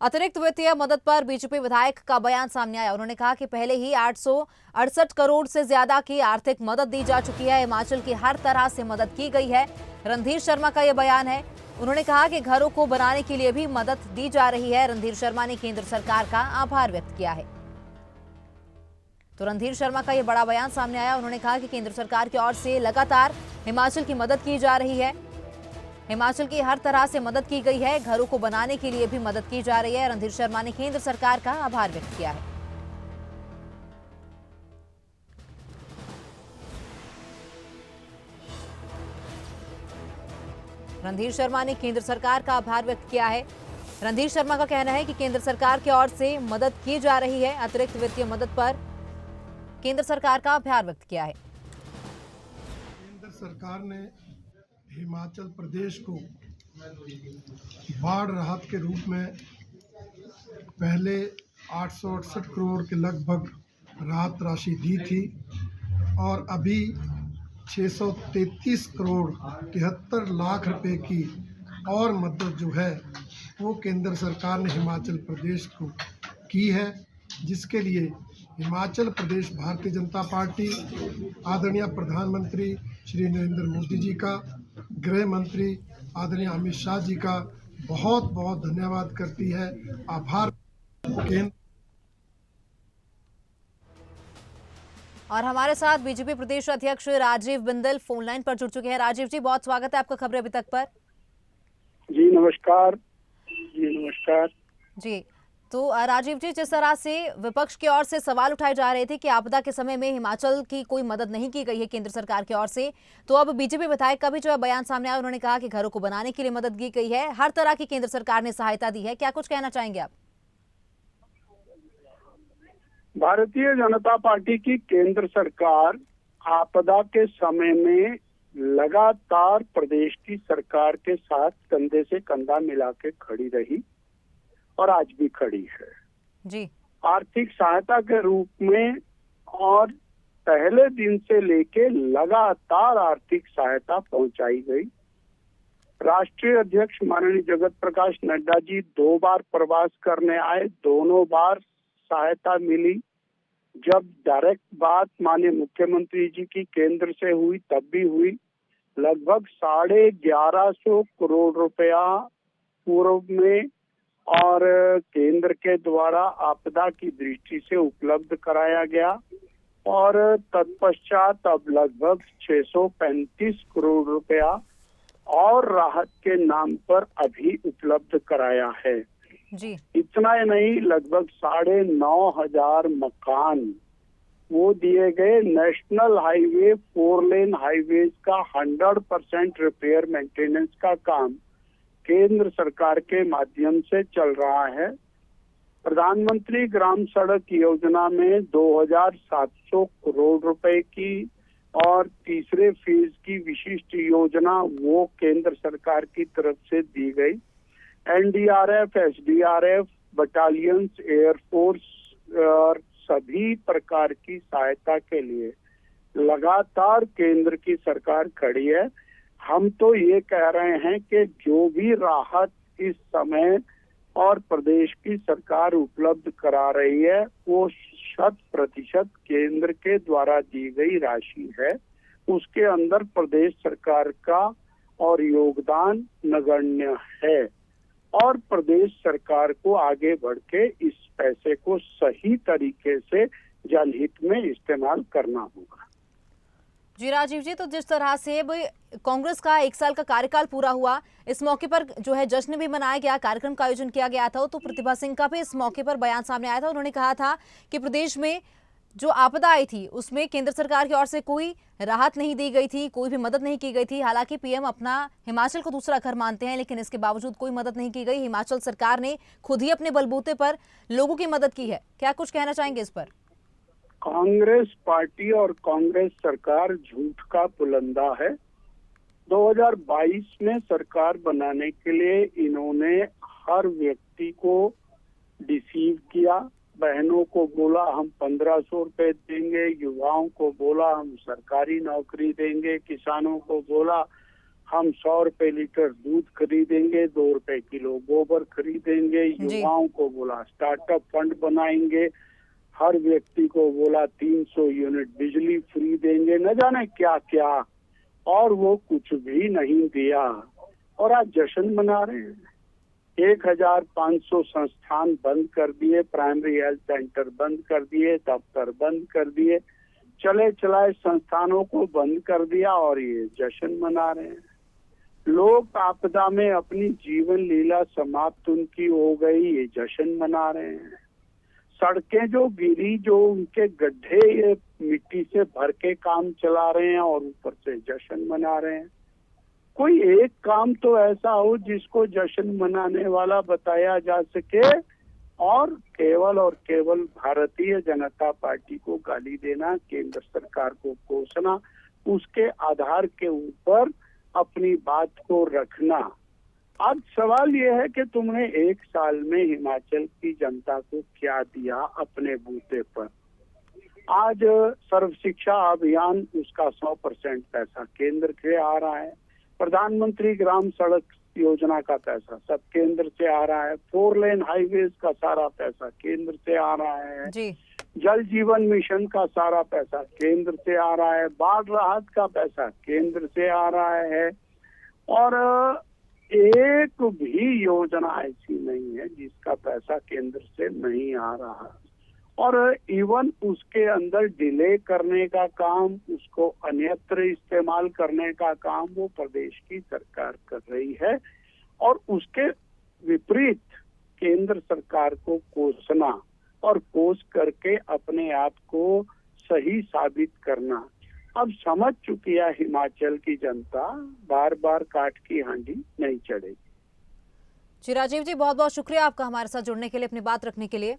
अतिरिक्त वित्तीय मदद पर बीजेपी विधायक का बयान सामने आया। उन्होंने कहा कि पहले ही 868 करोड़ से ज्यादा की आर्थिक मदद दी जा चुकी है। हिमाचल की हर तरह से मदद की गई है। रणधीर शर्मा का यह बयान है। उन्होंने कहा कि घरों को बनाने के लिए भी मदद दी जा रही है। रणधीर शर्मा ने केंद्र सरकार का आभार व्यक्त किया है। तो रणधीर शर्मा का यह बड़ा बयान सामने आया। उन्होंने कहा कि केंद्र सरकार की ओर से लगातार हिमाचल की मदद की जा रही है। हिमाचल की हर तरह से मदद की गई है। घरों को बनाने के लिए भी मदद की जा रही है। रणधीर शर्मा ने केंद्र सरकार का आभार व्यक्त किया है। रणधीर शर्मा ने केंद्र सरकार का आभार व्यक्त किया है। रणधीर शर्मा का कहना है कि केंद्र सरकार की ओर से मदद की जा रही है। अतिरिक्त वित्तीय मदद पर केंद्र सरकार का आभार व्यक्त किया है। केंद्र सरकार ने हिमाचल प्रदेश को बाढ़ राहत के रूप में पहले 868 करोड़ के लगभग राहत राशि दी थी और अभी 633 करोड़ 73 लाख रुपए की और मदद जो है वो केंद्र सरकार ने हिमाचल प्रदेश को की है, जिसके लिए हिमाचल प्रदेश भारतीय जनता पार्टी आदरणीय प्रधानमंत्री श्री नरेंद्र मोदी जी का, गृह मंत्री आदरणीय अमित शाह जी का बहुत बहुत धन्यवाद करती है। आभार। और हमारे साथ बीजेपी प्रदेश अध्यक्ष राजीव बिंदल फोन लाइन पर जुड़ चुके हैं। राजीव जी, बहुत स्वागत है आपका खबरें अभी तक पर। जी नमस्कार। जी नमस्कार जी, तो राजीव जी, जिस तरह से विपक्ष की ओर से सवाल उठाए जा रहे थे कि आपदा के समय में हिमाचल की कोई मदद नहीं की गई है केंद्र सरकार की ओर से, तो अब बीजेपी विधायक का भी जो है बयान सामने आया। उन्होंने कहा कि घरों को बनाने के लिए मदद की गई है। हर तरह की केंद्र सरकार ने सहायता दी है। क्या कुछ कहना चाहेंगे आप? भारतीय जनता पार्टी की केंद्र सरकार आपदा के समय में लगातार प्रदेश की सरकार के साथ कंधे से कंधा मिला के खड़ी रही और आज भी खड़ी है जी। आर्थिक सहायता के रूप में, और पहले दिन से लेके लगातार आर्थिक सहायता पहुंचाई गई। राष्ट्रीय अध्यक्ष माननीय जगत प्रकाश नड्डा जी 2 बार प्रवास करने आए, दोनों बार सहायता मिली। जब डायरेक्ट बात माननीय मुख्यमंत्री जी की केंद्र से हुई तब भी हुई। लगभग 1150 करोड़ रुपया पूर्व में और केंद्र के द्वारा आपदा की दृष्टि से उपलब्ध कराया गया और तत्पश्चात अब लगभग 635 करोड़ रुपया और राहत के नाम पर अभी उपलब्ध कराया है जी। इतना ही नहीं, लगभग 9,500 मकान वो दिए गए। नेशनल हाईवे 4 लेन हाईवेज का 100% रिपेयर मेंटेनेंस का काम केंद्र सरकार के माध्यम से चल रहा है। प्रधानमंत्री ग्राम सड़क योजना में 2,700 करोड़ रुपए की और तीसरे फेज की विशिष्ट योजना वो केंद्र सरकार की तरफ से दी गई। एनडीआरएफ, एसडीआरएफ, बटालियंस, एयरफोर्स और सभी प्रकार की सहायता के लिए लगातार केंद्र की सरकार खड़ी है। हम तो ये कह रहे हैं कि जो भी राहत इस समय और प्रदेश की सरकार उपलब्ध करा रही है वो 100% केंद्र के द्वारा दी गई राशि है। उसके अंदर प्रदेश सरकार का और योगदान नगण्य है और प्रदेश सरकार को आगे बढ़ के इस पैसे को सही तरीके से जनहित में इस्तेमाल करना होगा। जी राजीव जी, तो जिस तरह से कांग्रेस का 1 साल का कार्यकाल पूरा हुआ, इस मौके पर जो है जश्न भी मनाया गया, कार्यक्रम का आयोजन किया गया था, तो प्रतिभा सिंह का भी इस मौके पर बयान सामने आया था। उन्होंने कहा था कि प्रदेश में जो आपदा आई थी उसमें केंद्र सरकार की ओर से कोई राहत नहीं दी गई थी, कोई भी मदद नहीं की गई थी। हालांकि पीएम अपना हिमाचल को दूसरा घर मानते हैं, लेकिन इसके बावजूद कोई मदद नहीं की गई। हिमाचल सरकार ने खुद ही अपने बलबूते पर लोगों की मदद की है। क्या कुछ कहना चाहेंगे इस पर? कांग्रेस पार्टी और कांग्रेस सरकार झूठ का पुलंदा है। 2022 में सरकार बनाने के लिए इन्होंने हर व्यक्ति को डिसीव किया। बहनों को बोला हम 1500 रुपए देंगे, युवाओं को बोला हम सरकारी नौकरी देंगे, किसानों को बोला हम 100 रुपए लीटर दूध खरीदेंगे, 2 रुपए किलो गोबर खरीदेंगे, युवाओं को बोला स्टार्टअप फंड बनाएंगे, हर व्यक्ति को बोला 300 यूनिट बिजली फ्री देंगे, न जाने क्या क्या, और वो कुछ भी नहीं दिया और आज जश्न मना रहे हैं। 1500 संस्थान बंद कर दिए, प्राइमरी हेल्थ सेंटर बंद कर दिए, दफ्तर बंद कर दिए, चले चलाए संस्थानों को बंद कर दिया और ये जश्न मना रहे हैं। लोग आपदा में अपनी जीवन लीला समाप्त उनकी हो गई, ये जश्न मना रहे हैं। सड़कें जो गिरी, जो उनके गड्ढे ये मिट्टी से भर के काम चला रहे हैं और ऊपर से जश्न मना रहे हैं। कोई एक काम तो ऐसा हो जिसको जश्न मनाने वाला बताया जा सके, और केवल भारतीय जनता पार्टी को गाली देना, केंद्र सरकार को कोसना, उसके आधार के ऊपर अपनी बात को रखना। अब सवाल यह है कि तुमने 1 साल में हिमाचल की जनता को क्या दिया अपने बूते पर। आज सर्व शिक्षा अभियान, उसका 100% पैसा केंद्र से आ रहा है। प्रधानमंत्री ग्राम सड़क योजना का पैसा सब केंद्र से आ रहा है। 4 लेन हाईवेज का सारा पैसा केंद्र से आ रहा है जी। जल जीवन मिशन का सारा पैसा केंद्र से आ रहा है। बाढ़ राहत का पैसा केंद्र से आ रहा है। और एक भी योजना ऐसी नहीं है जिसका पैसा केंद्र से नहीं आ रहा। और इवन उसके अंदर डिले करने का काम, उसको अन्यत्र इस्तेमाल करने का काम वो प्रदेश की सरकार कर रही है। और उसके विपरीत केंद्र सरकार को कोसना और कोस करके अपने आप को सही साबित करना। अब समझ चुकी है हिमाचल की जनता, बार बार काट की हांडी नहीं चढ़ेगी। जी राजीव जी, बहुत बहुत शुक्रिया आपका हमारे साथ जुड़ने के लिए, अपनी बात रखने के लिए।